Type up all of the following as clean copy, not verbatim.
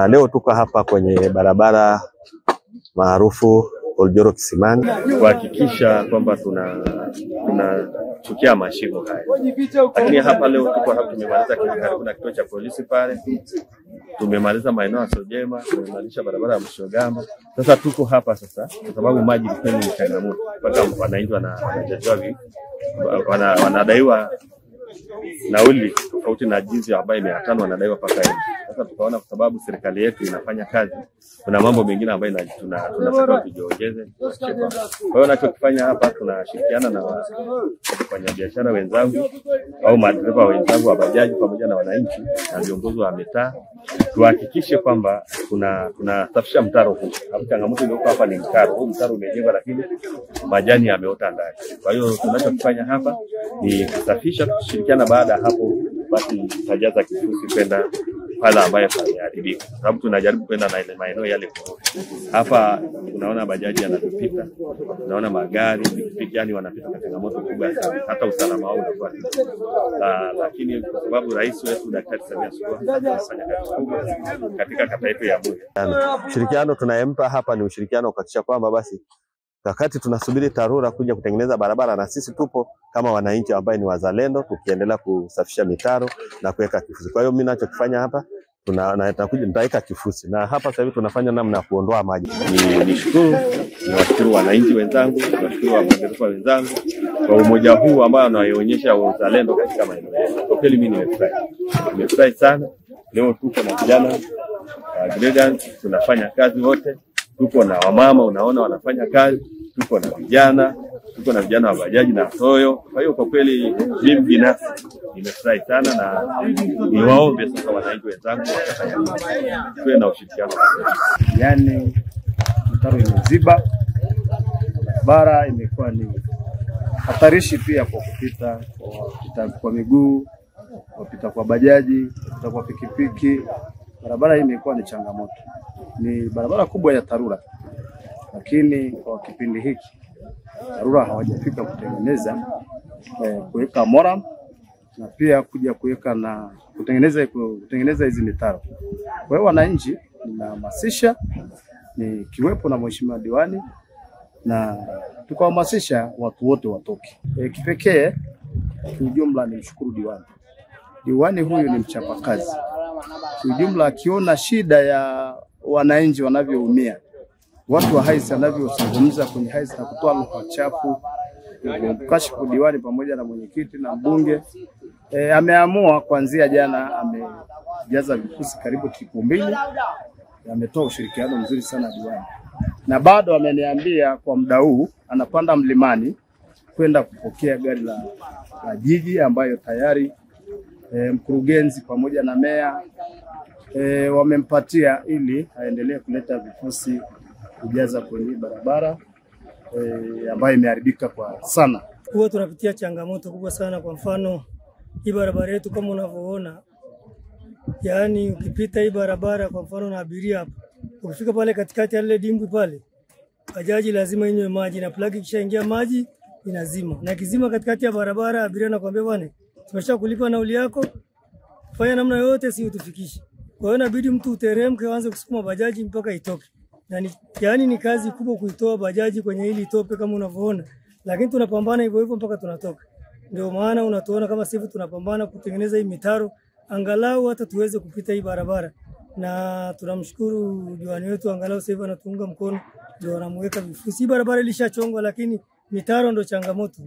Leo tuko hapa kwenye barabara maarufu Oljoro Kisimani kuhakikisha kwamba tunachukia mashimo haya. Lakini hapa leo tuko hapa tumemaliza karibu na kituo cha polisi pale. Tumemaliza maeneo ya Sojema, tumemaliza barabara ya Mshogama. Sasa tuko hapa sasa kwa sababu maji ni changamoto. Mpaka wananchi wanadaiwa nauli tofauti na jinsi ambayo 500 wanadaiwa paka hivi. Sasa tukaona kwa sababu serikali yetu inafanya kazi, kuna mambo mengine ambayo tunataka tujiongeze. Kwa hiyo tunachokifanya hapa, tunashirikiana na wafanyabiashara wenzangu au madereva wenzangu wa bajaji pamoja na wananchi na viongozi wa mitaa, tuhakikishe kwamba tunasafisha mtaro huu. Hapo changamoto iliyoko hapa ni mtaro. Huu mtaro umejengwa lakini majani yameota ndani. Kwa hiyo tunachokifanya hapa ni kusafisha, kushirikiana. Baada hapo basi tutajaza kifusi kwenda pale ambayo yameharibika. Sababu tunajaribu kwenda na ile maeneo yale kwa hapa. Unaona bajaji yanapita, unaona magari, pikipiki, yani wanapita kwa changamoto kubwa sana, hata usalama wao unakuwa. Lakini kwa sababu rais wetu Daktari Samia Suluhu anafanya kazi kubwa katika kata yetu ya Buye. Ushirikiano tunayempa hapa ni ushirikiano kuhakikisha kwamba basi wakati tunasubiri TARURA kuja kutengeneza barabara, na sisi tupo kama wananchi ambao ni wazalendo, tukiendelea kusafisha mitaro na kuweka kifusi. Kwa hiyo mimi ninachokifanya hapa, nitaweka kifusi, na hapa sasa hivi tunafanya namna ya kuondoa maji. Niwashukuru wananchi wenzangu, niwashukuru wafanyabiashara wenzangu kwa umoja huu ambao wanaonyesha uzalendo katika maeneo yetu. Kwa kweli mimi nimefurahi sana. Leo tuko na vijana Gregans, tunafanya kazi wote. Tuko na wamama, unaona wanafanya kazi, tuko na vijana wa bajaji na toyo. Kwa hiyo kwa kweli mimi binafsi nimefurahi sana, na niwaombe sasa wananchi wenzangu tuwe na ushirikiano. Yani mtaro imeziba, barabara imekuwa ni hatarishi pia kwa kupita kwa miguu, kupita kwa bajaji, kupita kwa pikipiki. Barabara hii imekuwa ni changamoto. Ni barabara kubwa ya TARURA, lakini kwa kipindi hiki TARURA hawajafika kutengeneza, kuweka moram na pia kuja kuweka na kutengeneza hizi mitaro. Kwa hiyo wananchi ninahamasisha, ni kiwepo na mheshimiwa diwani, na tukahamasisha watu wote watoke. Kipekee kiujumla nimshukuru diwani. Diwani huyu ni mchapakazi. Kiujumla akiona shida ya wananchi wanavyoumia, watu wa haisi wanavyozungumza kwenye haisi na kutoa lugha chafu, kashifu diwani pamoja na mwenyekiti na mbunge, ameamua kuanzia jana amejaza vifusi karibu 2,000. Ametoa ushirikiano mzuri sana diwani, na bado ameniambia kwa muda huu anapanda mlimani kwenda kupokea gari la jiji ambayo tayari mkurugenzi pamoja na meya wamempatia ili aendelee kuleta vifusi kujaza kwenye barabara ambayo imeharibika kwa sana. Huwa tunapitia changamoto kubwa sana. Kwa mfano hii barabara yetu kama unavyoona, yani ukipita hii barabara kwa mfano na abiria hapa, ukifika pale katikati ya ile dimbwi pale, bajaji lazima inywe maji, na plug ikishaingia maji inazima, na kizima katikati ya barabara, abiria anakuambia bwana, tumesha kulipa nauli yako, fanya namna yote si utufikishe. Kwa hiyo inabidi mtu uteremke uanze kusukuma bajaji mpaka itoke. Yani ni kazi kubwa kuitoa bajaji kwenye hili tope kama unavyoona, lakini tunapambana hivyo hivyo mpaka tunatoka. Ndio maana unatuona kama sisi tunapambana kutengeneza hii mitaro angalau hata tuweze kupita hii barabara, na tunamshukuru diwani wetu angalau sasa hivi anatuunga mkono, ndio anamweka vifusi. Barabara ilishachongwa lakini mitaro ndio changamoto.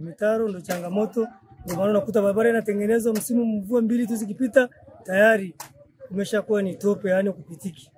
Ndio maana unakuta barabara inatengenezwa msimu mvua 2 tu zikipita tayari umeshakuwa ni tope, yani kupitiki.